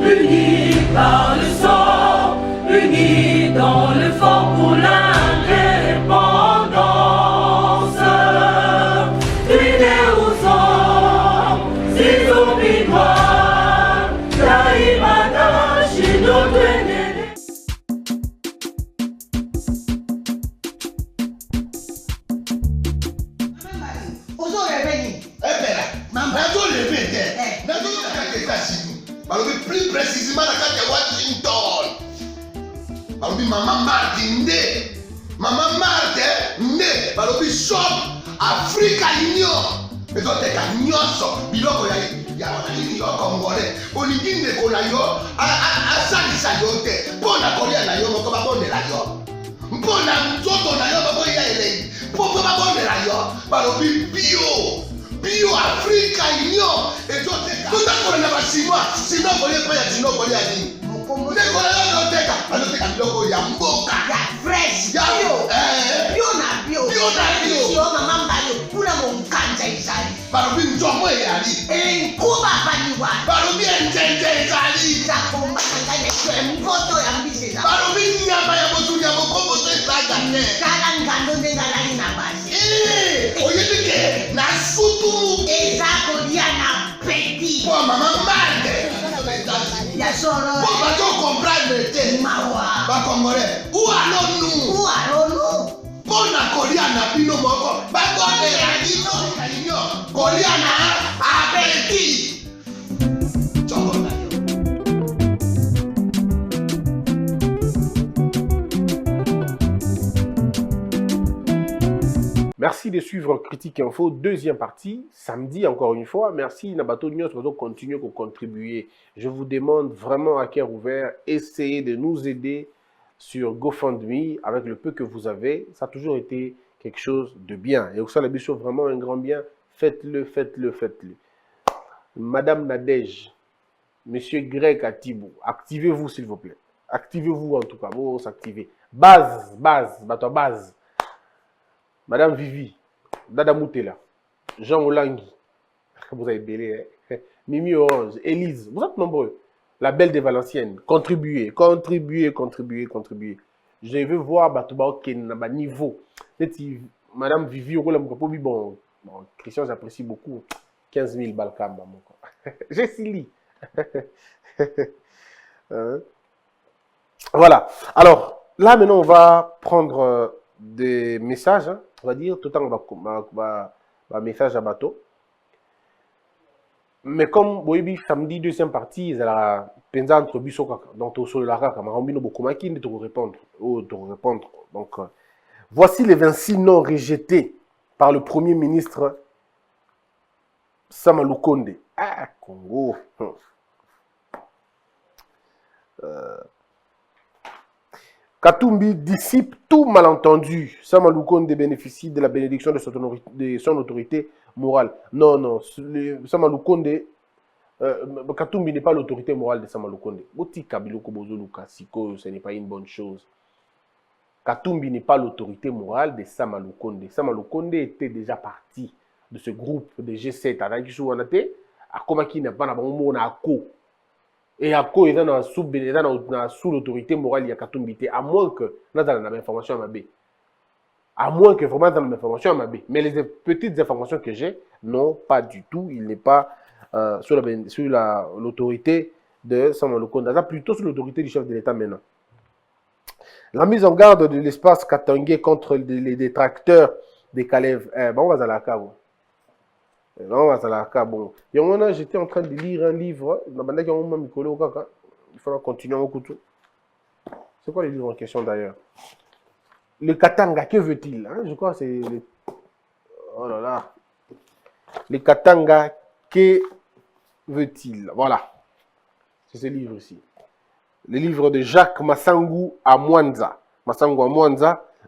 unis par le sang, unis dans le fort pour l'indépendance. Unis aux hommes, si oublie noirs, Taïmada, Chido, plus précisément dans Washington. Maman Marthe Maman Marthe Balobi shop Africa Union. Mais donc t'es qu'à nyonso biloko ya wananini yo congolais. Olingi ndeko na yo asalisa yo te. Mpona kolia na yo moko babondela yo. Mpona nzoto na yo baboya elei. Mpo babondela yo balobi bio Africa Union. Et donc t'es qu'à tout na basinois. Sinon kolia pa ya sinon kolia nini. Ndeko na yo teka aloteka biloko ya mboka ya fresh ya bio na bio mama mbalo kuna monkanja izali balobi nzomo eyali kuba baniwa balobi enjenje ezali zakombanga nekwe mpoto ya mbiseza balobi nyama ya botu ya bokomboto ezaga te kala ngando ndengalali na basi oyebike na sutu eza kolia na peti po mama mbande ya soro po bato comprendre te mawa bakongolais où allons-nous pona kolia na bino moko bakondela bino kalinyo kolia na apeti chokona yo. Merci de suivre Critique Info, deuxième partie, samedi encore une fois. Merci Nabato News pour continuer à contribuer. Je vous demande vraiment à cœur ouvert, essayez de nous aider sur GoFundMe avec le peu que vous avez. Ça a toujours été quelque chose de bien. Et au sein de la Bichot, vraiment un grand bien. Faites-le, faites-le, faites-le. Madame Nadège, Monsieur Greg Atibou, activez-vous s'il vous plaît. Activez-vous en tout cas, vous s'activez. Base. Madame Vivi, Dada Moutela, Jean Olangi, vous avez belé, hein? Mimi Orange, Élise, vous êtes nombreux. La belle de Valenciennes, contribuez. Je veux voir Batouba Ken niveau. Madame Vivi, bon, Christian, j'apprécie beaucoup. 15 000 balkans, maman. J'ai Sili. Voilà. Alors, là, maintenant, on va prendre des messages. Hein. On va dire, tout le temps, on va message à bateau. Mais comme oui, samedi, deuxième partie, il y a la entre Bissokaka. Donc, sur la raka, Marambino Bokomaki, de te répondre. Donc, voici les 26 noms rejetés par le Premier ministre Sama Lukonde. Ah, Congo. Katumbi dissipe tout malentendu. Sama Lukonde bénéficie de la bénédiction de son autorité morale. Non, Sama Lukonde, Katumbi n'est pas l'autorité morale de Sama Lukonde. Ce n'est pas une bonne chose. Katumbi n'est pas l'autorité morale de Sama Lukonde. Sama Lukonde était déjà parti de ce groupe de G7. Et à quoi il est sous l'autorité morale il y a Katumbi, à moins que nous avons l'information à ma baie. À moins que vraiment dans l'information à ma baie. Mais les petites informations que j'ai, non, pas du tout. Il n'est pas sous l'autorité de Sama Lukonde. Plutôt sous l'autorité du chef de l'État maintenant. La mise en garde de l'espace Katangé contre les détracteurs des Kalev. On va à la cave. Bon. J'étais en train de lire un livre. Il faudra continuer au couteau. C'est quoi le livre en question d'ailleurs? Le Katanga, que veut-il hein? Je crois que c'est... Oh là là. Le Katanga, que veut-il? Voilà. C'est ce livre-ci. Le livre de Jacques Massangu à Mwanza.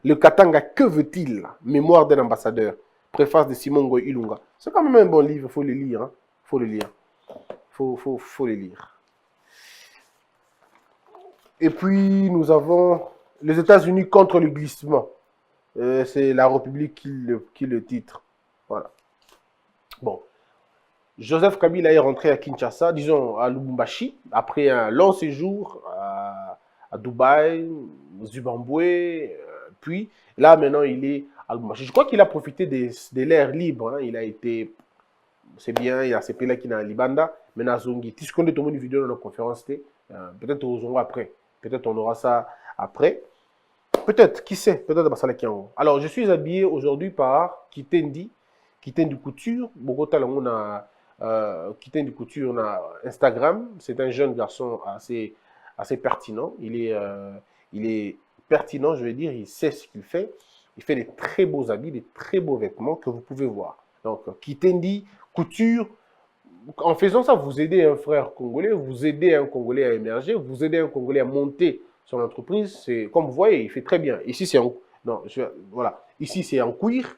Le Katanga, que veut-il? Mémoire d'un ambassadeur. Préface de Simon Goy Ilunga. C'est quand même un bon livre, il faut le lire. Hein? Faut le lire. Faut le lire. Et puis, nous avons les États-Unis contre le glissement. C'est la République qui le titre. Voilà. Bon. Joseph Kabila est rentré à Kinshasa, disons à Lubumbashi, après un long séjour à Dubaï, Zimbabwe, puis là maintenant il est à Lubumbashi. Je crois qu'il a profité de l'air libre, hein. Il a été, c'est bien, il y a ces pays-là qui sont à Libanda, maintenant à Zongi. Si on est tombé une vidéo dans la conférence, peut-être aux Zongo après, peut-être on aura ça après. Peut-être, qui sait, peut-être à Basala Kiango. Alors je suis habillé aujourd'hui par Kitendi Couture, Bogota, on a Kitendi Couture, on a Instagram. C'est un jeune garçon assez pertinent. Il est pertinent, je veux dire, il sait ce qu'il fait. Il fait des très beaux habits, des très beaux vêtements que vous pouvez voir. Donc, Kitendi Couture, en faisant ça, vous aidez un frère congolais, vous aidez un Congolais à émerger, vous aidez un Congolais à monter son entreprise. C'est, comme vous voyez, il fait très bien. Ici, c'est en, non, voilà. Ici, c'est en cuir.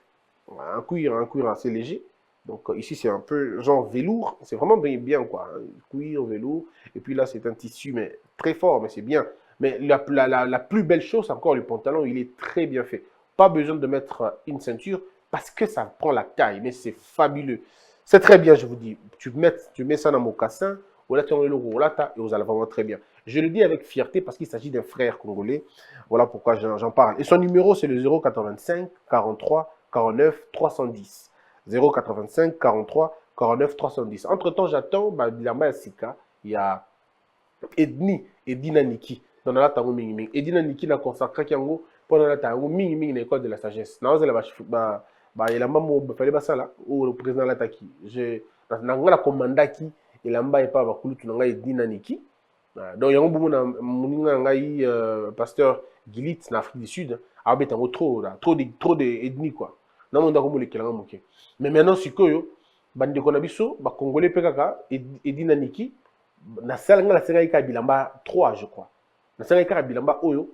Un cuir assez léger. Donc ici, c'est un peu genre velours. C'est vraiment bien, quoi. Hein. Cuir, velours. Et puis là, c'est un tissu, mais très fort, mais c'est bien. Mais la plus belle chose, encore, le pantalon, il est très bien fait. Pas besoin de mettre une ceinture parce que ça prend la taille. Mais c'est fabuleux. C'est très bien, je vous dis. Tu mets ça dans mon mocassin, et vous allez vraiment très bien. Je le dis avec fierté parce qu'il s'agit d'un frère congolais. Voilà pourquoi j'en parle. Et son numéro, c'est le 085 43 49 310. 085 43 49 310. Entre-temps, j'attends Bilamba Sika. Il y a Edni Naniki. Dans la tango mingi. Edina Niki n'a consacré Kiango pendant la tango mingi l'école de la sagesse. Dans la il a même fallu ça là ou le président Lataki. Dans la commandaki il a pas pas bakulu tunanga Edina Niki. Donc il y a un bout de pasteur Gilit en Afrique du Sud. Ah ben trop d'ethnie quoi. Mais maintenant, si vous avez Congolais Pekaka, Edina Niki, na salanga la senga Bilamba 3, je crois. Na senga Bilamba Oyo,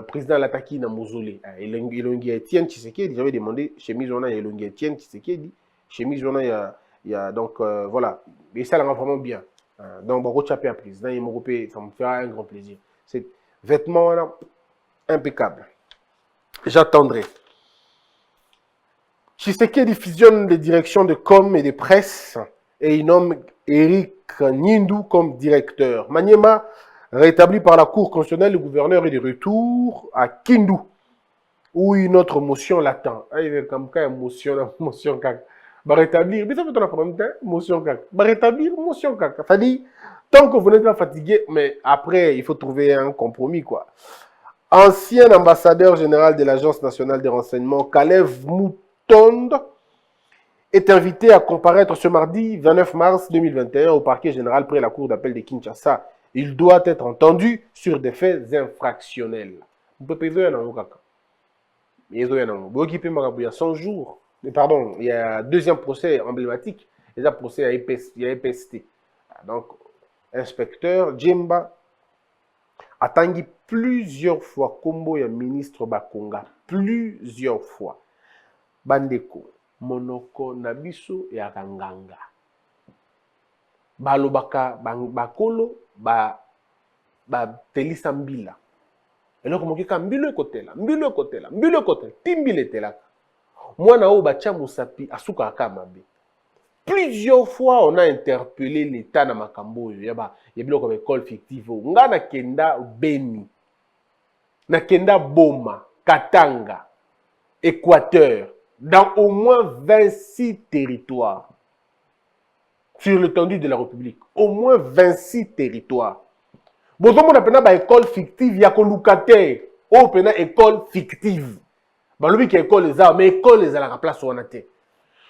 président Lataki na Mozolé. Elongi Etienne Tshisekedi, j'avais demandé, chemise on a Elongi Etienne Tshisekedi, chemise on a, il y a donc voilà. Et ça l'a vraiment bien. Donc, bon, rechaper à président, ça me fera un grand plaisir. C'est vêtements là, impeccable. J'attendrai. Tshisekedi fusionne les directions de com et de presse et il nomme Eric Nindou comme directeur. Maniema, rétabli par la Cour constitutionnelle, le gouverneur est de retour à Kindu, où une autre motion l'attend. Il y a comme une motion caca. Rétablir, mais ça fait ton motion caca. Rétablir, motion caca. Ça dit, tant que vous n'êtes pas fatigué, mais après, il faut trouver un compromis, quoi. Ancien ambassadeur général de l'Agence nationale des renseignements, Kalev Moutonde, est invité à comparaître ce mardi 29 mars 2021 au parquet général près la cour d'appel de Kinshasa. Il doit être entendu sur des faits infractionnels. Vous pouvez payer un an, il y a 100 jours. Pardon, il y a un deuxième procès emblématique. Il y a un procès à EPST. Donc, inspecteur Djemba a tangué plusieurs fois Kombo et ministre Bakonga. Plusieurs fois. Bandeko, Monoko, Nabiso et Akanganga. Balobaka, Bakolo, Telisa Mbila. Et donc, on a Mbilo côté là, Timbile là. Moi, na bacha Moussapi, Asuka Akamabe. Plusieurs fois, on a interpellé l'État dans Makambo. Il y a une école fictive. On a Kenda Beni, Nakenda Boma, Katanga, Équateur, dans au moins 26 territoires sur l'étendue de la République. Au moins 26 territoires. Bon, on a une école fictive, il y a une école fictive. Balobi qui école les arts, mais école les à la place où on a été.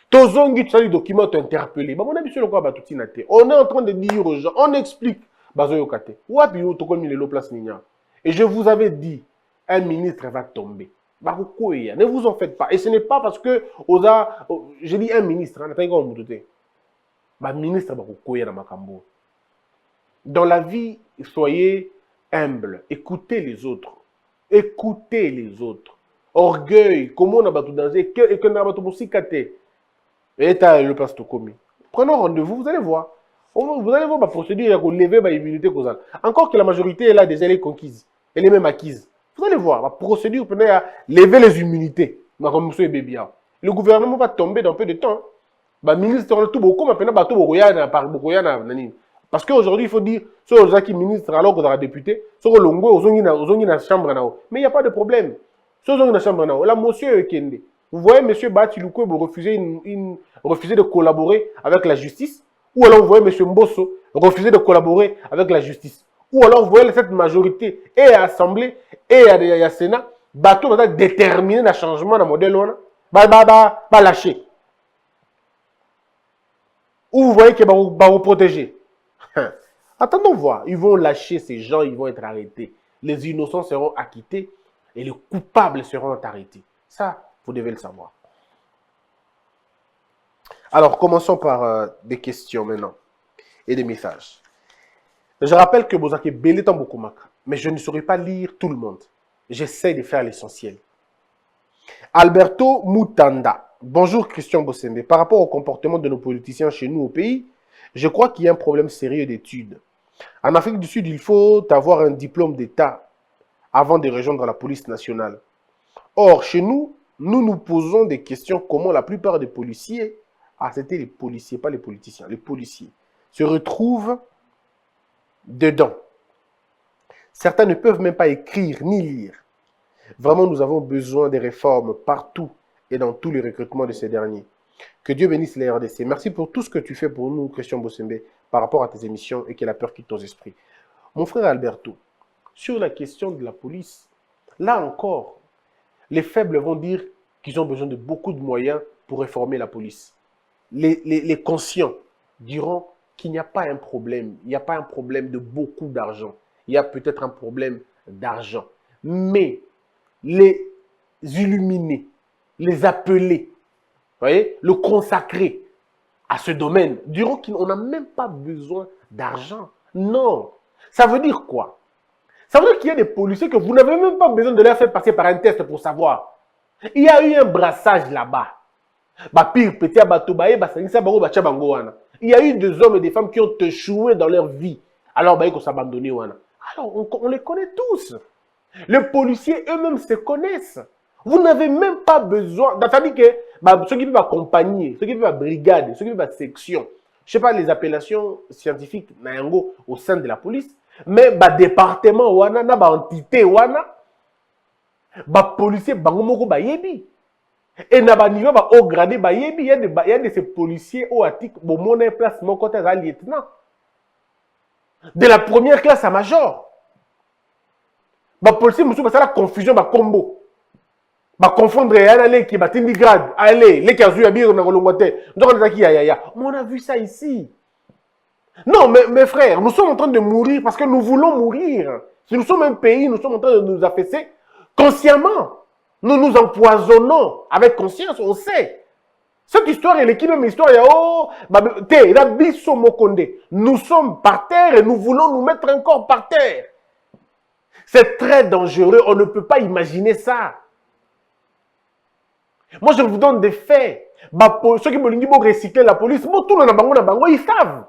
Tozongi, tu as les documents interpellés. On a mis sur le quoi, on est en train de dire aux gens, on explique. Et je vous avais dit, un ministre va tomber. Ne vous en faites pas. Et ce n'est pas parce que, je dis un ministre, ministre dans la vie, soyez humble. Écoutez les autres. Écoutez les autres. Orgueil, comment on a battu dans et que on a battu pour s'iccater. Et t'as le place commis. Prenons rendez-vous, vous allez voir. Vous allez voir ma procédure, il y a qu'on lever ma immunité causale. Encore que la majorité est là, déjà elle est conquise. Elle est même acquise. Vous allez voir, la procédure permet à lever les immunités. Le gouvernement va tomber dans peu de temps. Bah, ministre, tout beaucoup, maintenant, bah, tout beaucoup, parce qu'aujourd'hui, il faut dire, ceux qui ministre alors que dans la députée, ceux qui ont dans la chambre, mais il n'y a pas de problème. Ceux qui ont dans la chambre, là, monsieur Kende, vous voyez, monsieur Batilouko, vous refusez de collaborer avec la justice, ou alors vous voyez monsieur Mbosso refuser de collaborer avec la justice, ou alors vous voyez cette majorité et à l'Assemblée et à la Sénat, bateau va déterminer le changement dans le modèle, va lâcher. Ou vous voyez qu'il va vous protéger. Attendons voir. Ils vont lâcher ces gens, ils vont être arrêtés. Les innocents seront acquittés et les coupables seront arrêtés. Ça, vous devez le savoir. Alors, commençons par des questions maintenant et des messages. Je rappelle que Bozake Belé est beaucoup mac, mais je ne saurais pas lire tout le monde. J'essaie de faire l'essentiel. Alberto Moutanda. Bonjour Christian Bossembe. Par rapport au comportement de nos politiciens chez nous au pays, je crois qu'il y a un problème sérieux d'études. En Afrique du Sud, il faut avoir un diplôme d'État avant de rejoindre la police nationale. Or, chez nous, nous posons des questions comment la plupart des policiers, c'était les policiers, pas les politiciens, les policiers, se retrouvent dedans. Certains ne peuvent même pas écrire ni lire. Vraiment, nous avons besoin de réformes partout et dans tous les recrutements de ces derniers. Que Dieu bénisse les RDC. Merci pour tout ce que tu fais pour nous, Christian Bossembe, par rapport à tes émissions et que la peur quitte ton esprit. Mon frère Alberto, sur la question de la police, là encore, les faibles vont dire qu'ils ont besoin de beaucoup de moyens pour réformer la police. Les conscients diront qu'il n'y a pas un problème. Il n'y a pas un problème de beaucoup d'argent. Il y a peut-être un problème d'argent. Mais les illuminés, les appelés, voyez, le consacré à ce domaine, diront qu'on n'a même pas besoin d'argent. Non. Ça veut dire quoi? Ça veut dire qu'il y a des policiers que vous n'avez même pas besoin de leur faire passer par un test pour savoir. Il y a eu un brassage là-bas. Il y a eu des hommes et des femmes qui ont échoué dans leur vie. Alors, ils vont s'abandonner. Alors, on les connaît tous. Les policiers eux-mêmes se connaissent. Vous n'avez même pas besoin. C'est-à-dire que ceux qui peuvent accompagner, ceux qui peuvent brigade, ceux qui peuvent section, je ne sais pas les appellations scientifiques au sein de la police, mais département, entité, policier, yebi. Et na niveau au gradé, il y a de ces policiers au atik, mon place, mon côté à lieutenant. De la première classe à major. Policier, monsieur, c'est la confusion, combo. Confondre les qui battent des grades, allez, les qui ont eu on a vu ça ici. Non, mes frères, nous sommes en train de mourir parce que nous voulons mourir. Si nous sommes un pays, nous sommes en train de nous affaisser consciemment. Nous nous empoisonnons avec conscience, on sait. Cette histoire, elle est qui même histoire, nous sommes par terre et nous voulons nous mettre encore par terre. C'est très dangereux, on ne peut pas imaginer ça. Moi, je vous donne des faits. Ceux qui vont recycler la police, ils savent.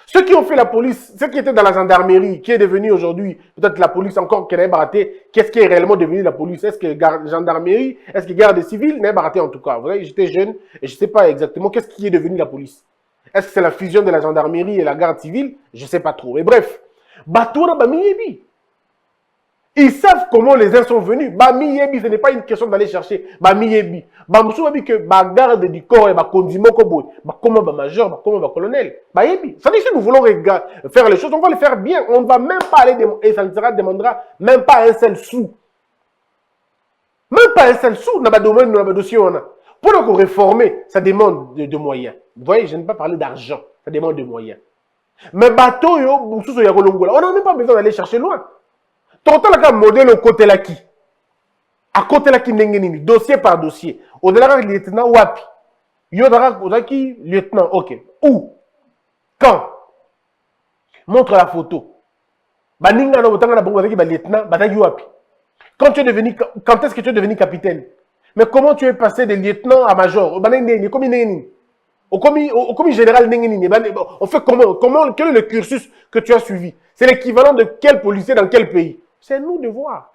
Ceux qui ont fait la police, ceux qui étaient dans la gendarmerie, qui est devenu aujourd'hui, peut-être la police encore qui n'est pas ratée, qu'est-ce qui est réellement devenu la police? Est-ce que la gendarmerie, est-ce que garde civile n'est pas ratée en tout cas? Vous voyez, j'étais jeune et je ne sais pas exactement qu'est-ce qui est devenu la police. Est-ce que c'est la fusion de la gendarmerie et la garde civile? Je ne sais pas trop. Mais bref, ils savent comment les uns sont venus. Ce n'est pas une question d'aller chercher. Que garde du corps et comment major, comment colonel. Ça veut dire que si nous voulons faire les choses, on va les faire bien. On ne va même pas aller et ça ne demandera même pas un seul sou. Même pas un seul sou dans le domaine, dans le dossier. Pour le réformer, ça demande de moyens. Vous voyez, je ne vais pas parler d'argent. Ça demande de moyens. Mais bateau, on n'a même pas besoin d'aller chercher loin. Total un modèle au côté là qui. À côté là qui n'est dossier par dossier. Au-delà du lieutenant Wapi. Yodara qui lieutenant, ok. Où? Quand? Montre la photo. Baninga no botanga na bongo qui lieutenant, batagi Wapi. Quand est-ce que tu es devenu capitaine? Mais comment tu es passé de lieutenant à major? Comme général, on fait comment, quel est le cursus que tu as suivi? C'est l'équivalent de quel policier dans quel pays? C'est à nous de voir.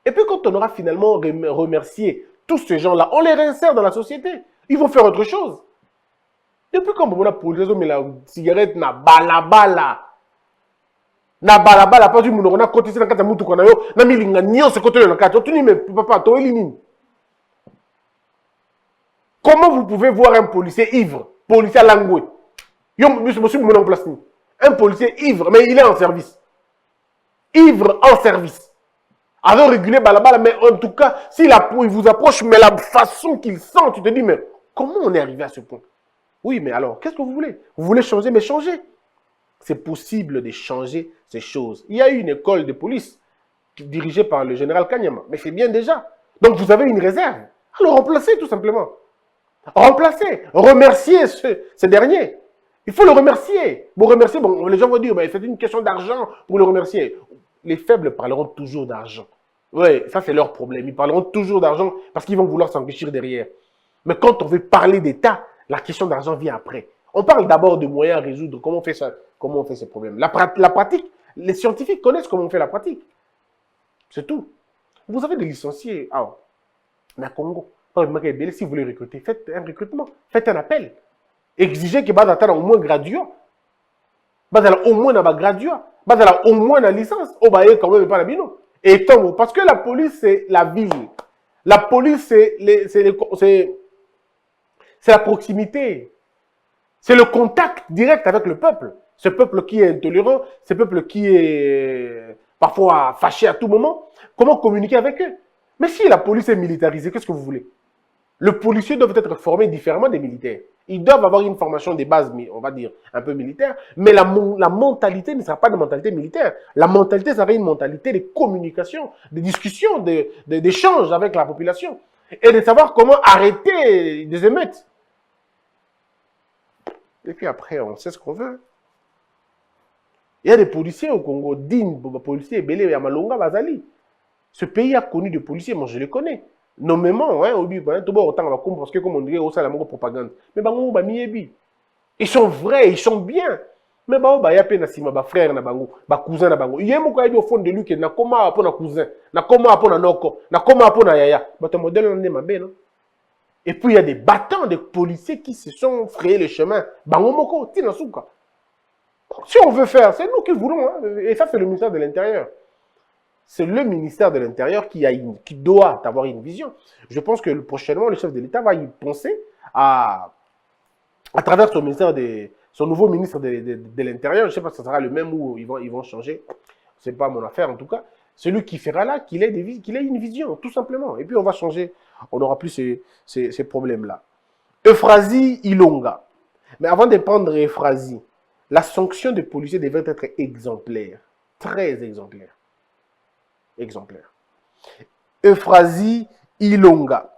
Et puis quand on aura finalement remercié tous ces gens-là, on les réinsère dans la société. Ils vont faire autre chose. Depuis quand on a police, mais la cigarette na balabala. Na balabala, pas du monde, on a cotisé dans la mutu qu'on a yo, na milinga nyo se côté dans la carte. Tu dis, mais papa, toi, il comment vous pouvez voir un policier ivre, policier à Langoué? Un policier ivre, mais il est en service. Ivre en service. Alors réguler balabala, mais en tout cas, si il vous approche, mais la façon qu'il sent, tu te dis, mais comment on est arrivé à ce point? Oui, mais alors, qu'est-ce que vous voulez? Vous voulez changer, mais changez. C'est possible de changer ces choses. Il y a eu une école de police dirigée par le général Kanyama, mais c'est bien déjà. Donc vous avez une réserve. Alors remplacez tout simplement. Remplacez, remerciez ce dernier. Il faut le remercier. Vous remerciez, bon, les gens vont dire, ben, c'est une question d'argent pour le remercier. Les faibles parleront toujours d'argent. Oui, ça c'est leur problème. Ils parleront toujours d'argent parce qu'ils vont vouloir s'enrichir derrière. Mais quand on veut parler d'État, la question d'argent vient après. On parle d'abord de moyens à résoudre. Comment on fait ça? Comment on fait ces problèmes? La pratique, les scientifiques connaissent comment on fait la pratique. C'est tout. Vous avez des licenciés. Alors, à Congo, si vous voulez recruter, faites un recrutement. Faites un appel. Exigez que vous ayez au moins gradué. Vous ayez au moins un gradué. Vous ayez au moins une licence. Vous ayez quand même pas la bino. Et tant, parce que la police, c'est la ville. La police, c'est la proximité. C'est le contact direct avec le peuple. Ce peuple qui est intolérant, ce peuple qui est parfois fâché à tout moment. Comment communiquer avec eux? Mais si la police est militarisée, qu'est-ce que vous voulez? Le policier doit être formé différemment des militaires. Ils doivent avoir une formation de base, on va dire, un peu militaire. Mais la mentalité ne sera pas une mentalité militaire. La mentalité sera une mentalité de communication, de discussion, d'échange avec la population. Et de savoir comment arrêter des émeutes. Et puis après, on sait ce qu'on veut. Il y a des policiers au Congo, dignes, policiers, Belé, Yamalonga, Bazali. Ce pays a connu des policiers, moi je les connais. Nommément, hein, parce que comme on dirait, ça la propagande. Mais ils sont vrais, ils sont bien. Mais il y a peine à frère, cousin, il y a au fond de lui qui n'a comment pour un cousin, n'a comment pour un noko, n'a comment pour un yaya. Et puis il y a des battants de policiers qui se sont frayés le chemin. Si on veut faire, c'est nous qui voulons. Hein. Et ça, c'est le ministère de l'Intérieur. C'est le ministère de l'Intérieur qui doit avoir une vision. Je pense que prochainement, le chef de l'État va y penser à travers son nouveau ministre de l'Intérieur. Je ne sais pas si ce sera le même ou ils vont changer. Ce n'est pas mon affaire en tout cas. Celui qui fera là, qu'il ait une vision, tout simplement. Et puis on va changer. On n'aura plus ces problèmes-là. Euphrasie Ilonga. Mais avant de prendre Euphrasie, la sanction des policiers devait être exemplaire. Très exemplaire. Exemplaire. Euphrasie Ilonga.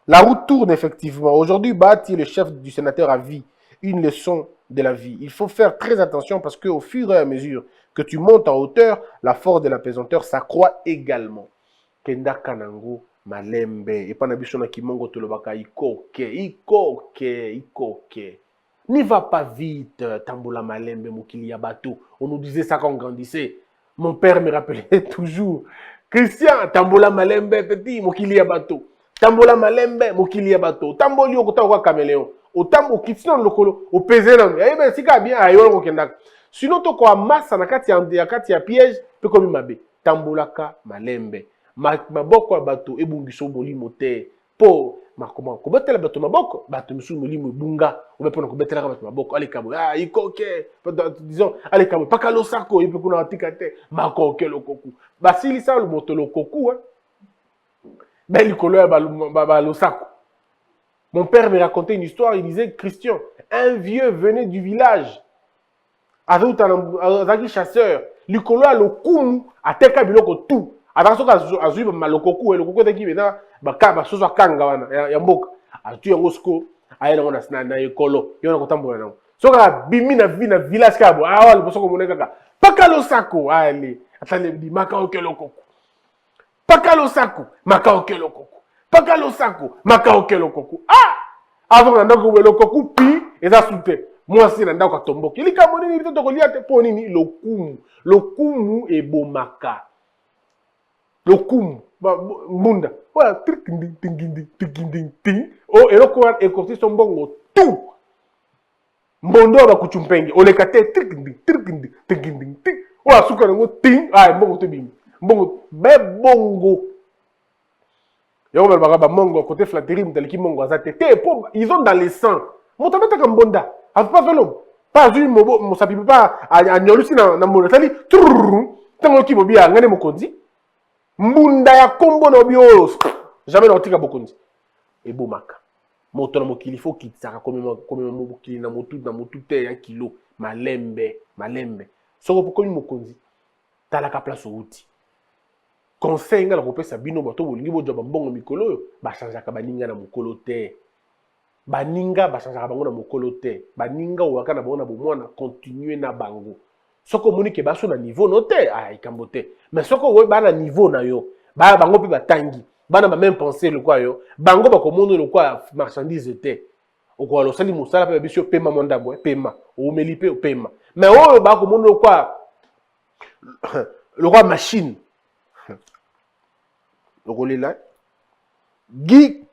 La route tourne effectivement. Aujourd'hui, Bati, le chef du sénateur, a vu une leçon de la vie. Il faut faire très attention parce qu'au fur et à mesure que tu montes en hauteur, la force de la pesanteur s'accroît également. Kenda Kanango Malembe. Et pas Nabishona Kimongo Tolobaka Ikoke. N'y va pas vite, Tambola Malembe, Mokili Bateau. On nous disait ça quand on grandissait. Mon père me rappelait toujours. Christian, Tambola Malembe, petit, Mokili Bateau. Tambola Malembe, Mokili Bateau. Tamboli Okota Caméléon. Au tambo kitino lokolo, au pesenan. Eh ben, si bien, ayo kendak. Sinon, to ko massa na kati ya piège, pe komi mabe. Tambolaka Malembe. Maboko Bateau, ebungiso boli mote. Po, comment ko betela bato maboko, bato misu molimo bunga, on va prendre ko betela bato maboko, allez kabo, ikoke, disons, allez kabo, pakalo sako, ipe kuna tikate, makoke lokoku. Basili sa le moto lokoku, hein. Ben likolo ya ba lo sako. Mon père me racontait une histoire, il disait, Christian, un vieux venait du village, avec un chasseur, likolo ya lokumu, ateka biloko tout. Attention à suivre malokoku et le coco qui vient bakaba soso kanga wana ya mboka atu yango sko ayela ngona na ekolo yona kotambola nango soka bimi na village kabo awala bosoko moneka kaka pakalo sako ali atale di makao kelo koko pakalo sako makao kelo koko pakalo sako makao kelo koko avant na ndako le koku pi eza sute moi si na ndako tomboki likamoni ni to kolia te ponini lokumu ebomaka. Lokumu, Mbunda. Voilà. Oh, et là, quoi, et côté son bongo, tout. Mbondo ba kuchumpenge. O le kate, voilà, souka nango, ting. Ah, mbongo te bim. Mbongo, bongo. Yoko balbaka mongo, côté flatterie, mtaliki mongo, azate. Ils ont dans les sangs. Montameta comme bonda. A pas fait l'homme. Pas une mobo, ça pipe pas à nyolusi na monatali. Tango ki mobi a ngane mokonzi. Mbunda ya kombo no bio. Jamais na otika bokonzi. Et bomaka. Moto na mokili faut kitaka comme mokili na motu te ya kilo. Malembe. Soko pokomi mokonzi. Talaka place outi. Conseil nga la kopesa bino bato bolingi bo joba mbongo mikolo ba changeaka baninga na mokolo te. Baninga ba changeaka bango na mokolo te. Baninga waka na bango na bomwana continuer na bango. Soko moni ke baso na niveau no te, ikambo te. Mais soko we ba na niveau na yo, ba bango pe batangi. Bana ba même penser le quoi yo. Bango ba komono le quoi marchandise te. Oko lo sali musala pe biso pema monda boy, pema. O melipe pema. Mais o ba komono le quoi le roi machine. Le rôle est là. Guy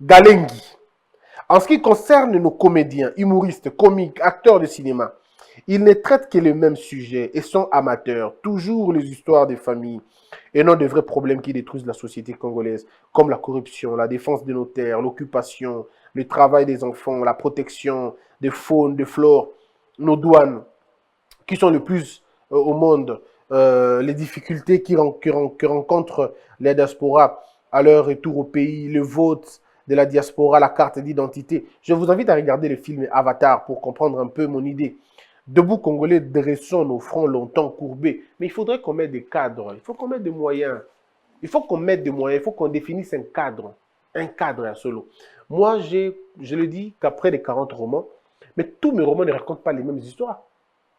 Galengi. En ce qui concerne nos comédiens, humoristes, comiques, acteurs de cinéma, ils ne traitent que les mêmes sujets et sont amateurs. Toujours les histoires des familles et non de vrais problèmes qui détruisent la société congolaise, comme la corruption, la défense des notaires, l'occupation, le travail des enfants, la protection des faunes, des flores, nos douanes, qui sont le plus au monde, les difficultés que rencontrent les diasporas à leur retour au pays, le vote de la diaspora, la carte d'identité. Je vous invite à regarder le film Avatar pour comprendre un peu mon idée. Debout Congolais, dressons nos fronts longtemps courbés. Mais il faudrait qu'on mette des cadres, il faut qu'on mette des moyens. Il faut qu'on mette des moyens, il faut qu'on définisse un cadre à solo. Moi, je le dis qu'après les 40 romans, mais tous mes romans ne racontent pas les mêmes histoires.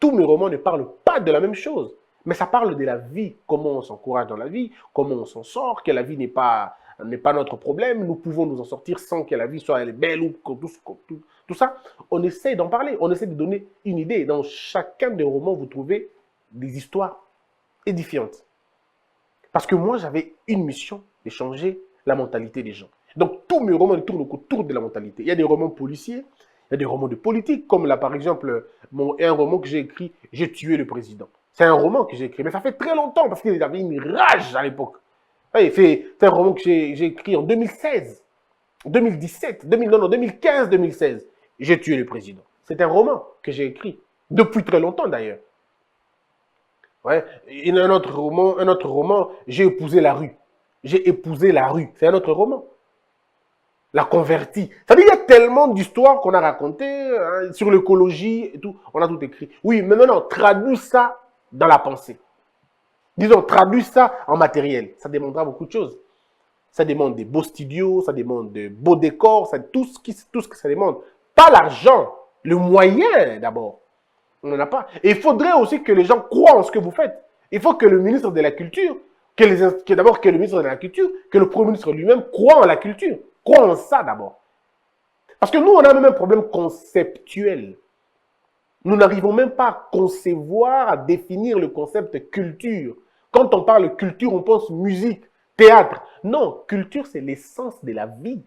Tous mes romans ne parlent pas de la même chose. Mais ça parle de la vie, comment on s'encourage dans la vie, comment on s'en sort, que la vie n'est pas notre problème, nous pouvons nous en sortir sans que la vie soit belle ou tout ça. On essaie d'en parler, on essaie de donner une idée. Dans chacun des romans, vous trouvez des histoires édifiantes. Parce que moi, j'avais une mission de changer la mentalité des gens. Donc, tous mes romans tournent autour de la mentalité. Il y a des romans policiers, il y a des romans de politique, comme là, par exemple, un roman que j'ai écrit, J'ai tué le président. C'est un roman que j'ai écrit, mais ça fait très longtemps parce qu'il avait une rage à l'époque. C'est un roman que j'ai écrit en 2016, 2017, 2015, 2016. J'ai tué le président. C'est un roman que j'ai écrit depuis très longtemps d'ailleurs. Ouais. Un autre roman, J'ai épousé la rue. J'ai épousé la rue. C'est un autre roman. La convertie. C'est-à-dire qu'il y a tellement d'histoires qu'on a racontées sur l'écologie et tout. On a tout écrit. Oui, mais maintenant, traduis ça dans la pensée. Disons, traduis ça en matériel. Ça demandera beaucoup de choses. Ça demande des beaux studios, ça demande de beaux décors, tout ce que ça demande. Pas l'argent, le moyen d'abord. On n'en a pas. Et il faudrait aussi que les gens croient en ce que vous faites. Il faut que le ministre de la Culture, d'abord que le ministre de la Culture, que le Premier ministre lui-même croit en la culture. Croit en ça d'abord. Parce que nous, on a même un problème conceptuel. Nous n'arrivons même pas à concevoir, à définir le concept culture. Quand on parle culture, on pense musique, théâtre. Non, culture, c'est l'essence de la vie.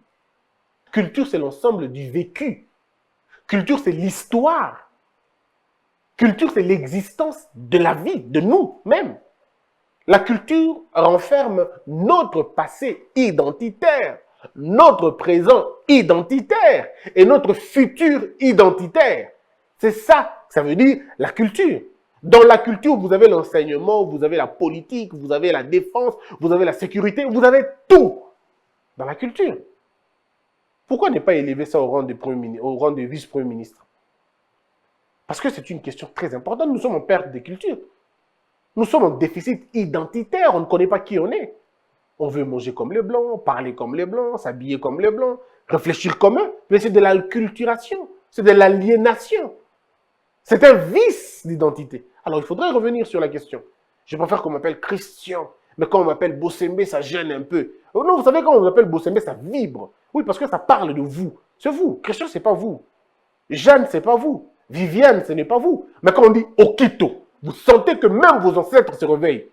Culture, c'est l'ensemble du vécu. Culture, c'est l'histoire. Culture, c'est l'existence de la vie, de nous-mêmes. La culture renferme notre passé identitaire, notre présent identitaire et notre futur identitaire. C'est ça, ça veut dire la culture. Dans la culture, vous avez l'enseignement, vous avez la politique, vous avez la défense, vous avez la sécurité, vous avez tout dans la culture. Pourquoi ne pas élever ça au rang de vice-premier ministre? Parce que c'est une question très importante. Nous sommes en perte de culture. Nous sommes en déficit identitaire. On ne connaît pas qui on est. On veut manger comme les Blancs, parler comme les Blancs, s'habiller comme les Blancs, réfléchir comme eux. Mais c'est de l'alculturation, c'est de l'aliénation. C'est un vice d'identité. Alors, il faudrait revenir sur la question. Je préfère qu'on m'appelle Christian. Mais quand on m'appelle Bossembe, ça gêne un peu. Oh non, vous savez, quand on m'appelle Bossembe, ça vibre. Oui, parce que ça parle de vous. C'est vous. Christian, ce n'est pas vous. Jeanne, ce n'est pas vous. Viviane, ce n'est pas vous. Mais quand on dit Okito, vous sentez que même vos ancêtres se réveillent.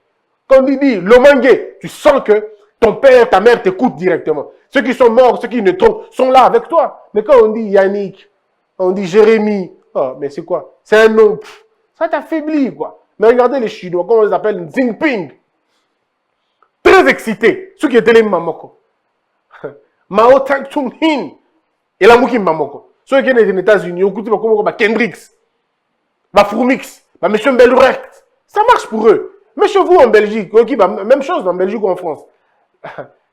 Quand on dit Lomangue, tu sens que Ton père, ta mère t'écoutent directement. Ceux qui sont morts, ceux qui ne sont là avec toi. Mais quand on dit Yannick, on dit Jérémy, oh, mais c'est quoi? C'est un nom. Pff, ça t'affaiblit, quoi. Mais regardez les Chinois, comment on les appelle? Xi Jinping. Très excités. Ceux qui étaient les Mamoko. Mao Tse-tung-hin. Et la Mouki Mamoko. Ceux qui étaient aux États-Unis, on écoute comme Kendricks, Fourmix, Monsieur Belrecht. Ça marche pour eux. Mais chez vous en Belgique, même chose en Belgique ou en France.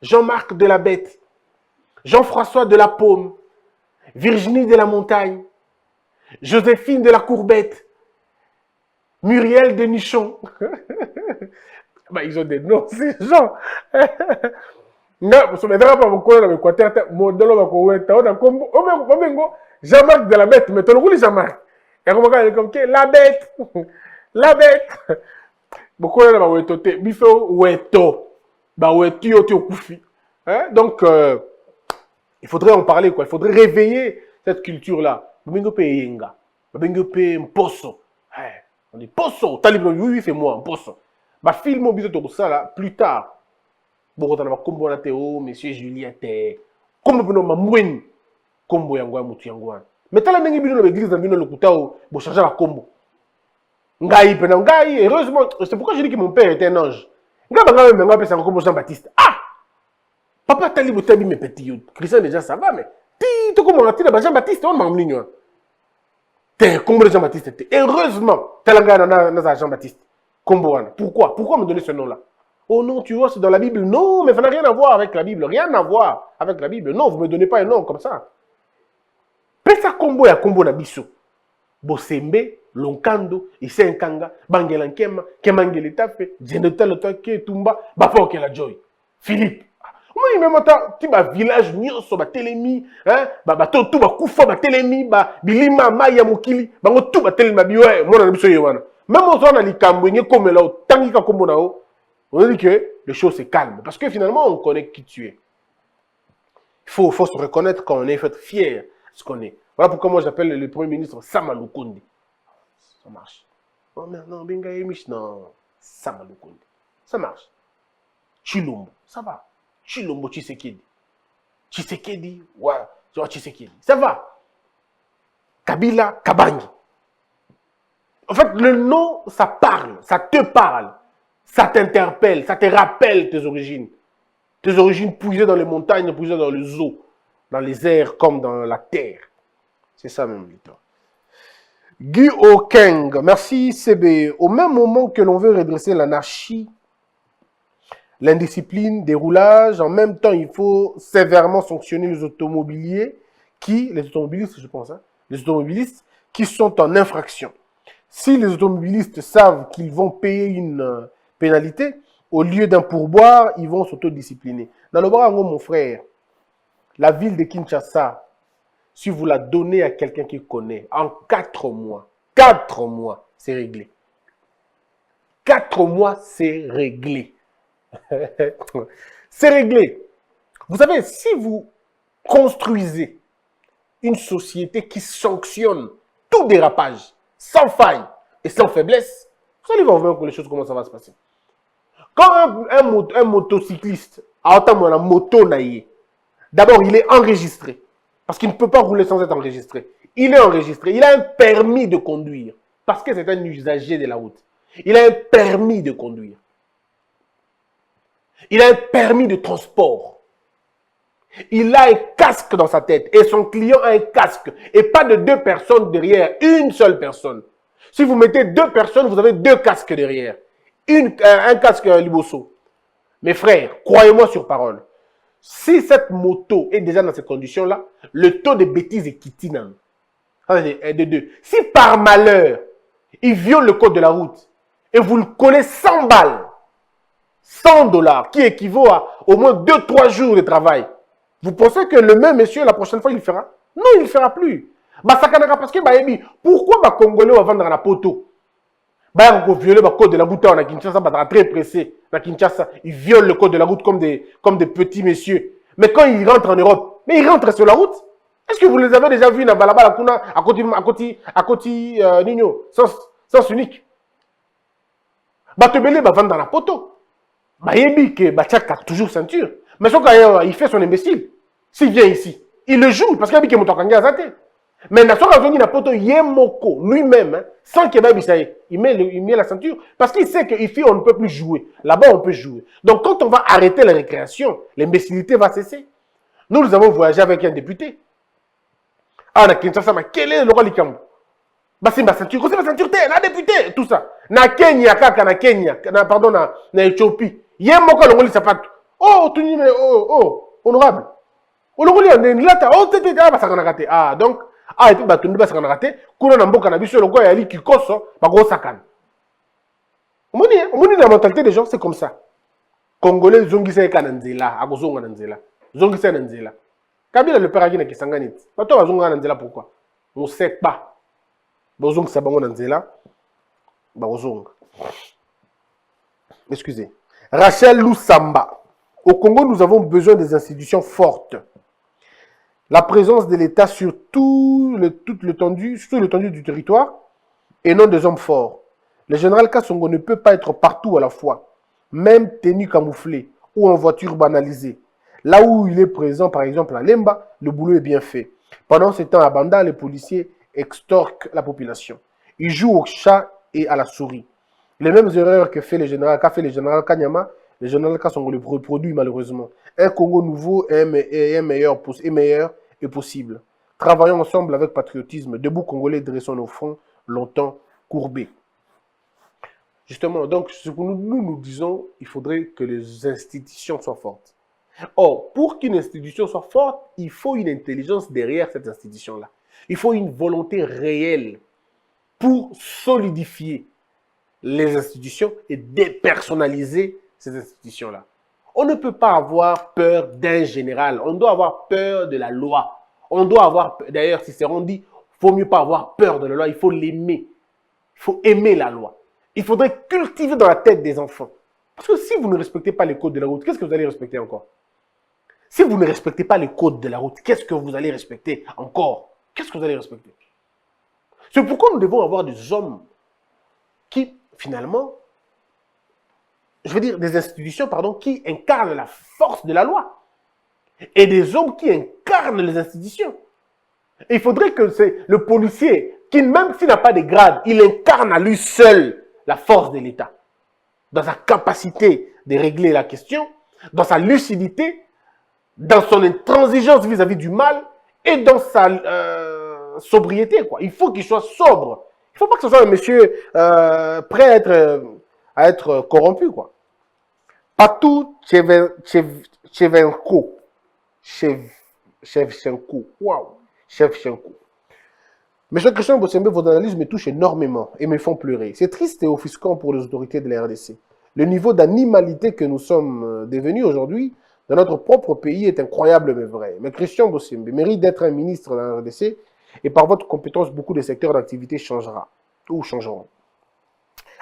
Jean-Marc de la Bête, Jean-François de la Paume, Virginie de la Montagne, Joséphine de la Courbette, Muriel de Nichon. Bah, ils ont des noms, ces gens. Jean-Marc de la Bête, mais tu le Jean-Marc. Et comment il est comme la Bête, la Bête. Beaucoup de gens ont été bifo weto. Donc, il faudrait en parler, quoi. Il faudrait réveiller cette culture-là. On dit posso. On dit posso. Oui, c'est moi, posso. Ma film tout ça là, plus tard. Beaucoup de combo na Théo, Monsieur Juliette. Comme nous ma mouine. Combo yangwa mutu yangwa. Mais t'as la nengi bino l'église dans bino le kutao, bo changer la combo. Ngai pena ngai, heureusement, c'est pourquoi je dis que mon père était un ange. Jean-Baptiste. Ah! Papa t'a dit que tu mes petits. Christian déjà ça va, mais tu comment on a dit Jean-Baptiste, on m'a dit. T'es comme Jean-Baptiste. Heureusement, tu as Jean-Baptiste. Pourquoi me donner ce nom-là? Oh non, tu vois, c'est dans la Bible. Non, mais ça n'a rien à voir avec la Bible. Rien à voir avec la Bible. Non, vous ne me donnez pas un nom comme ça. Pesa combo ya combo na biso. Bosembe, Lonkando, Isenkanga, Bangelankema, Kemangele Tafe, Genotaloto Tumba, Bapo la Joy. Philippe. Moi, il me montre un village nyonso, Telemi, hein, tout Koufa, Telemi, Bilima, Maya Mokili, tout Telema Biwe, moi, on a besoin de même on a les Cambouins comme là, Tangika comme là, on dit que les choses se calment. Parce que finalement, on connaît qui tu es. Il faut se reconnaître quand on est fait fier de ce qu'on est. Voilà pourquoi moi j'appelle le Premier ministre Samaloukondi. Ça marche. Oh non, Benga Emish, non. Samaloukondi. Ça marche. Chilombo, ça va. Chilombo Tshisekedi. Tshisekedi, ouais, tu vois Tshisekedi. Ça va. Kabila, Kabangi. En fait, le nom, ça parle, ça te parle. Ça t'interpelle, ça te rappelle tes origines. Tes origines puisées dans les montagnes, puisées dans les eaux, dans les airs comme dans la terre. C'est ça même l'histoire. Guy Okeng, merci CB. Au même moment que l'on veut redresser l'anarchie, l'indiscipline, déroulage, en même temps, il faut sévèrement sanctionner les automobilistes, je pense, hein, les automobilistes qui sont en infraction. Si les automobilistes savent qu'ils vont payer une pénalité, au lieu d'un pourboire, ils vont s'autodiscipliner. Dans le bras, mon frère, la ville de Kinshasa, si vous la donnez à quelqu'un qui connaît, en 4 mois, c'est réglé. 4 mois, c'est réglé. C'est réglé. Vous savez, si vous construisez une société qui sanctionne tout dérapage, sans faille et sans faiblesse, vous allez voir que les choses, comment ça va se passer. Quand un motocycliste a autant de moto, d'abord, il est enregistré. Parce qu'il ne peut pas rouler sans être enregistré. Il est enregistré. Il a un permis de conduire. Parce que c'est un usager de la route. Il a un permis de conduire. Il a un permis de transport. Il a un casque dans sa tête. Et son client a un casque. Et pas de 2 personnes derrière. Une seule personne. Si vous mettez 2 personnes, vous avez 2 casques derrière. Un casque Liboso. Mes frères, croyez-moi sur parole. Si cette moto est déjà dans ces conditions-là, le taux de bêtises est quitinant. De 2. Si par malheur, il viole le code de la route et vous le collez 100 balles, $100, qui équivaut à au moins 2-3 jours de travail, vous pensez que le même monsieur, la prochaine fois, il le fera? Non, il ne le fera plus. Parce que, pourquoi les Congolais vont vendre la poteau? Ils violent le code de la route à Kinshasa, ils sont très pressés. À Kinshasa, ils violent le code de la route comme des petits messieurs. Mais quand ils rentrent en Europe, mais ils rentrent sur la route. Est-ce que vous les avez déjà vus dans Balabala, à côté Nino, sens unique? Batebele va vendre dans la poteau. Mayebi que Bachak a toujours ceinture. Mais son quand il fait son imbécile. S'il vient ici, il le joue parce qu'il a dit que Moutokanga a zaté. Mais Yemoko lui-même, hein, sans qu'il il met la ceinture parce qu'il sait qu'ici on ne peut plus jouer. Là-bas on peut jouer. Donc quand on va arrêter la récréation, l'imbécilité va cesser. Nous avons voyagé avec un député. Ah, quel est le roi Likambo? Basi ma ceinture, c'est ma ceinture, na député, tout ça. Na Kenya, kaka na Kenya, pardon, na Éthiopie. Yemoko le sapat. Oh, tu dis, honorable. Olongoli on est là, oh, ah, donc, ah, et puis, bah, tu ne vas pas rater. Kuna na mboka na biso le ya li kikoso, ba gros sakan. On dit la mentalité des gens, c'est comme ça. Congolais, zongisa kananzela, agozonga nanzela. Zongisa nanzela. Kabila le père Agina qui s'enganit. Pas toi, zonga nanzela, pourquoi? On ne sait pas. Bozong sabango nanzela. Bozong. Excusez. Rachel Loussamba. Au Congo, nous avons besoin des institutions fortes. La présence de l'État sur tout l'étendue du territoire et non des hommes forts. Le général Kassongo ne peut pas être partout à la fois, même tenu camouflé ou en voiture banalisée. Là où il est présent, par exemple à Lemba, le boulot est bien fait. Pendant ce temps à Banda, les policiers extorquent la population. Ils jouent au chat et à la souris. Les mêmes erreurs qu'a fait le général Kanyama, le général Kassongo le reproduit malheureusement. Un Congo nouveau est meilleur est possible. Travaillons ensemble avec patriotisme. Debout Congolais, dressons nos fronts longtemps courbés. Justement, donc, ce que nous disons, il faudrait que les institutions soient fortes. Or, pour qu'une institution soit forte, il faut une intelligence derrière cette institution-là. Il faut une volonté réelle pour solidifier les institutions et dépersonnaliser ces institutions-là. On ne peut pas avoir peur d'un général. On doit avoir peur de la loi. On doit avoir, d'ailleurs, Cicéron dit, il ne faut mieux pas avoir peur de la loi, il faut l'aimer. Il faut aimer la loi. Il faudrait cultiver dans la tête des enfants. Parce que si vous ne respectez pas les codes de la route, qu'est-ce que vous allez respecter encore? Si vous ne respectez pas les codes de la route, qu'est-ce que vous allez respecter encore? Qu'est-ce que vous allez respecter? C'est pourquoi nous devons avoir des hommes qui, finalement, je veux dire des institutions, pardon, qui incarnent la force de la loi. Et des hommes qui incarnent les institutions. Et il faudrait que c'est le policier, qui même s'il n'a pas de grade, il incarne à lui seul la force de l'État. Dans sa capacité de régler la question, dans sa lucidité, dans son intransigeance vis-à-vis du mal et dans sa sobriété, quoi. Il faut qu'il soit sobre. Il ne faut pas que ce soit un monsieur prêt à être corrompu, quoi. Patou Shevchenko. Waouh. Shevchenko. Monsieur Christian Bossembe, vos analyses me touchent énormément et me font pleurer. C'est triste et offusquant pour les autorités de la RDC. Le niveau d'animalité que nous sommes devenus aujourd'hui dans notre propre pays est incroyable mais vrai. Mais Christian Bossembe mérite d'être un ministre de la RDC et par votre compétence, beaucoup de secteurs d'activité changeront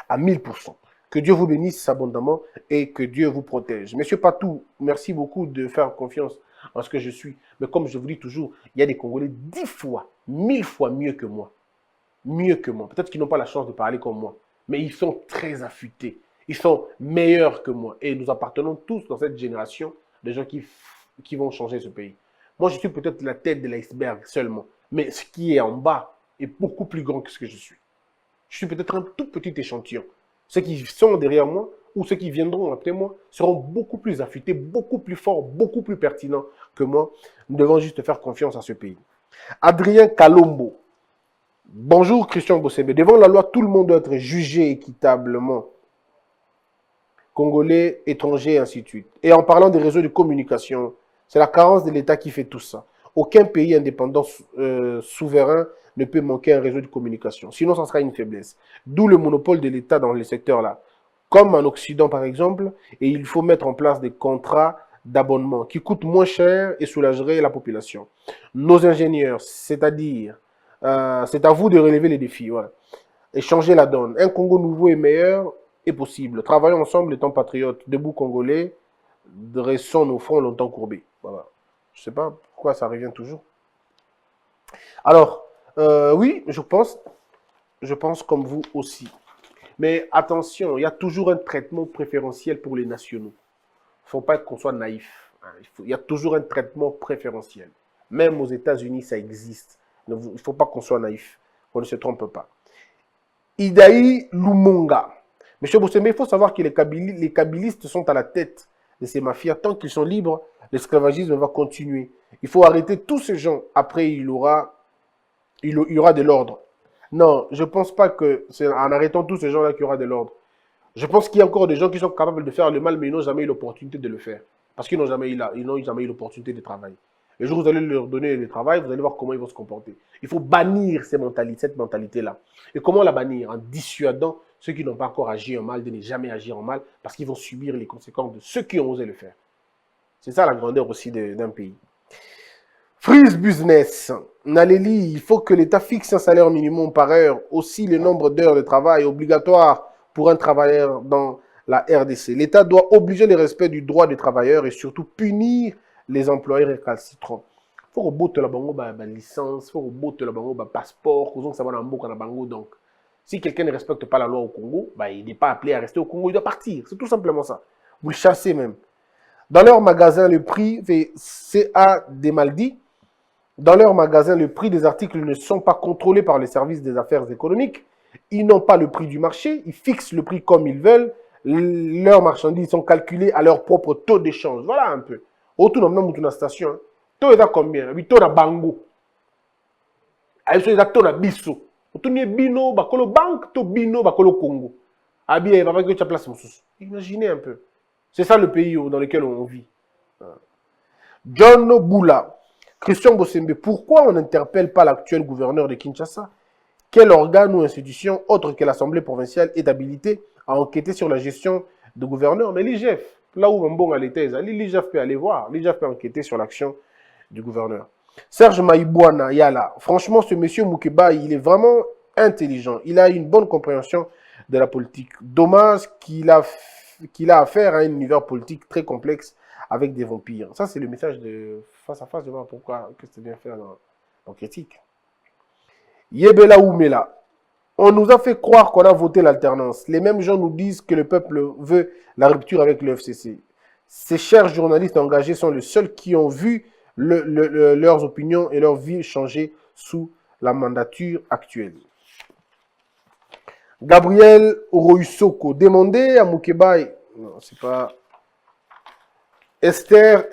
à 1000%. Que Dieu vous bénisse abondamment et que Dieu vous protège. Monsieur Patou, merci beaucoup de faire confiance en ce que je suis. Mais comme je vous dis toujours, il y a des Congolais 10 fois, 1000 fois mieux que moi. Mieux que moi. Peut-être qu'ils n'ont pas la chance de parler comme moi. Mais ils sont très affûtés. Ils sont meilleurs que moi. Et nous appartenons tous dans cette génération de gens qui vont changer ce pays. Moi, je suis peut-être la tête de l'iceberg seulement. Mais ce qui est en bas est beaucoup plus grand que ce que je suis. Je suis peut-être un tout petit échantillon. Ceux qui sont derrière moi ou ceux qui viendront après moi seront beaucoup plus affûtés, beaucoup plus forts, beaucoup plus pertinents que moi. Nous devons juste faire confiance à ce pays. Adrien Kalombo. Bonjour Christian Bossembe. Devant la loi, tout le monde doit être jugé équitablement. Congolais, étrangers, et ainsi de suite. Et en parlant des réseaux de communication, c'est la carence de l'État qui fait tout ça. Aucun pays indépendant souverain ne peut manquer un réseau de communication. Sinon, ça sera une faiblesse. D'où le monopole de l'État dans les secteurs là. Comme en Occident, par exemple, et il faut mettre en place des contrats d'abonnement qui coûtent moins cher et soulageraient la population. Nos ingénieurs, c'est-à-dire, c'est à vous de relever les défis. Voilà. Et changer la donne. Un Congo nouveau et meilleur est possible. Travaillons ensemble étant patriotes. Debout Congolais, dressons nos fronts longtemps courbés. Voilà. Je ne sais pas pourquoi ça revient toujours. Alors, oui, je pense comme vous aussi. Mais attention, il y a toujours un traitement préférentiel pour les nationaux. Il ne faut pas qu'on soit naïf. Il y a toujours un traitement préférentiel. Même aux États-Unis, ça existe. Il ne faut pas qu'on soit naïf. On ne se trompe pas. Idaï Lumonga. Monsieur Bossembe, il faut savoir que les kabylistes sont à la tête de ces mafias. Tant qu'ils sont libres, l'esclavagisme va continuer. Il faut arrêter tous ces gens. Après, il y aura de l'ordre. Non, je ne pense pas que c'est en arrêtant tous ces gens-là qu'il y aura de l'ordre. Je pense qu'il y a encore des gens qui sont capables de faire le mal, mais ils n'ont jamais eu l'opportunité de le faire. Parce qu'ils n'ont jamais eu l'opportunité de travailler. Le jour où vous allez leur donner le travail, vous allez voir comment ils vont se comporter. Il faut bannir cette mentalité-là. Et comment la bannir? En dissuadant ceux qui n'ont pas encore agi en mal de ne jamais agir en mal, parce qu'ils vont subir les conséquences de ceux qui ont osé le faire. C'est ça la grandeur aussi d'un pays. Freeze Business. Naleli, il faut que l'État fixe un salaire minimum par heure. Aussi, le nombre d'heures de travail obligatoire pour un travailleur dans la RDC. L'État doit obliger le respect du droit des travailleurs et surtout punir les employés récalcitrants. Il faut que la bango licence, il faut que la bango passeport, donc. Si quelqu'un ne respecte pas la loi au Congo, il n'est pas appelé à rester au Congo, il doit partir. C'est tout simplement ça. Vous le chassez même. Dans leur magasin, le prix CA Demaldi, dans leur magasin, le prix des articles ne sont pas contrôlés par les services des affaires économiques. Ils n'ont pas le prix du marché. Ils fixent le prix comme ils veulent. Leurs marchandises sont calculées à leur propre taux d'échange. Voilà un peu. Autour de la station, taux est à combien? Taux à bango. Ils sont à taux à bisso. Autour de bino, bakolo banque, taux bino, bakolo Congo. Abia, il va pas que tu place. Imaginez un peu. C'est ça le pays dans lequel on vit. John Boula. Christian Bossembe, pourquoi on n'interpelle pas l'actuel gouverneur de Kinshasa? Quel organe ou institution, autre que l'Assemblée provinciale, est habilité à enquêter sur la gestion de gouverneur? Mais l'IGF, là où Mbong a l'été, l'IGF peut aller voir, l'IGF peut enquêter sur l'action du gouverneur. Serge Maïbouana, Yala, franchement, ce monsieur Moukeba, il est vraiment intelligent. Il a une bonne compréhension de la politique. Dommage qu'il a affaire à un univers politique très complexe avec des vampires. Ça, c'est le message de face à face de voir pourquoi que c'est bien faire dans critique. Yebela Oumela. On nous a fait croire qu'on a voté l'alternance. Les mêmes gens nous disent que le peuple veut la rupture avec le FCC. Ces chers journalistes engagés sont les seuls qui ont vu leurs opinions et leur vie changer sous la mandature actuelle. Gabriel Orousoko. Demandez à Moukeba. Non, c'est pas... Esther,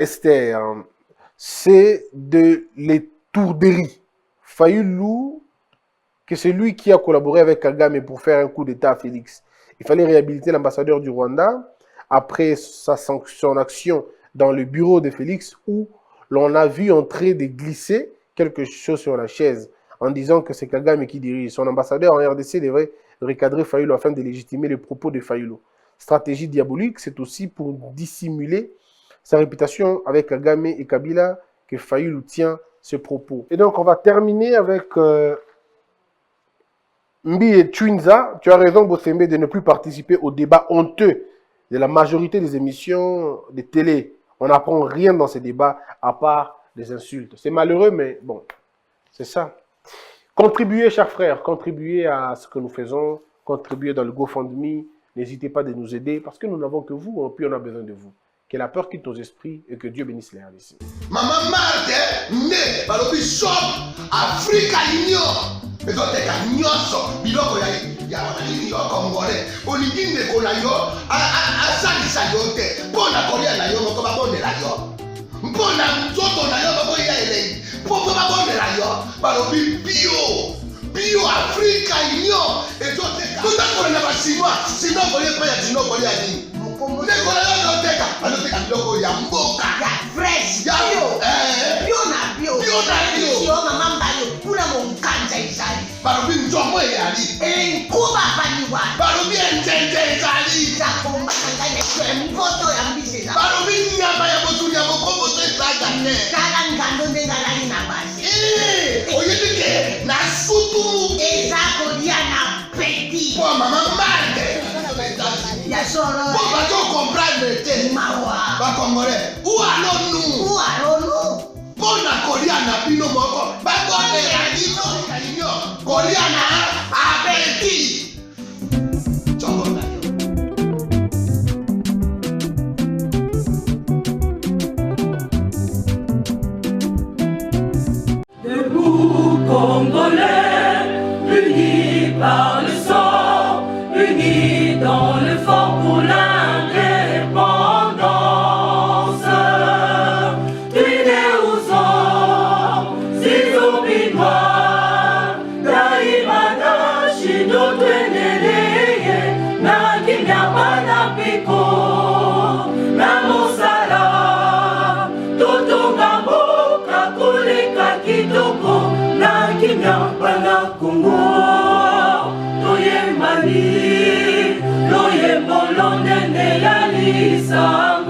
c'est de l'étourderie. Fayoulou, que c'est lui qui a collaboré avec Kagame pour faire un coup d'État à Félix. Il fallait réhabiliter l'ambassadeur du Rwanda après son action dans le bureau de Félix où l'on a vu entrer de glisser quelque chose sur la chaise en disant que c'est Kagame qui dirige. Son ambassadeur en RDC devrait recadrer Fayoulou afin de légitimer les propos de Fayoulou. Stratégie diabolique, c'est aussi pour dissimuler sa réputation avec Kagame et Kabila que Fayoulou tient ce propos. Et donc, on va terminer avec Mbi et Twinza. Tu as raison, Bossembe, de ne plus participer au débat honteux de la majorité des émissions de télé. On n'apprend rien dans ces débats à part des insultes. C'est malheureux, mais bon, c'est ça. Contribuez, chers frères, contribuez à ce que nous faisons, contribuez dans le GoFundMe. N'hésitez pas de nous aider parce que nous n'avons que vous, puis on a besoin de vous. Que la peur quitte nos esprits et que Dieu bénisse les RDC. Maman Marthe, né, balobi shop, Africa Union. Et donc, t'es qu'à nyonso, biloko ya congolais. Olingi ndeko na yo, asalisa yo te. Mpona kolia na yo, moko babondela yo. Mpona nzoto na yo, baboya elei. Mpo babondela yo, balobi bio Africa Union. Et donc, t'es qu'à nyonso, na basinois, sinon kolia pa ya dino kolia dini. Ndeko na yo noteka, anoteka biloko ya mboka. Ya fresh, bio. Sio mama mbayo, kuna monkanja izali. Balobi nzomo eyali. Nkuba baniwa. Balobi enjenje ezali. Zakomba kanganya kwe mpoto ya mbiseza. Balobi nyama ya botu ya bokombo to ezaga ne. Kala ngando ndengalali na basi. Oyedike na sutu. Ezako dia na peti. Po mama mande. Ya soro. Po bato comprendre te. Mawa. Ba congolais. Où allons-nous? Pona kolia na bino moko. Ba kolia na bino. Kolia na apeti. Lisanga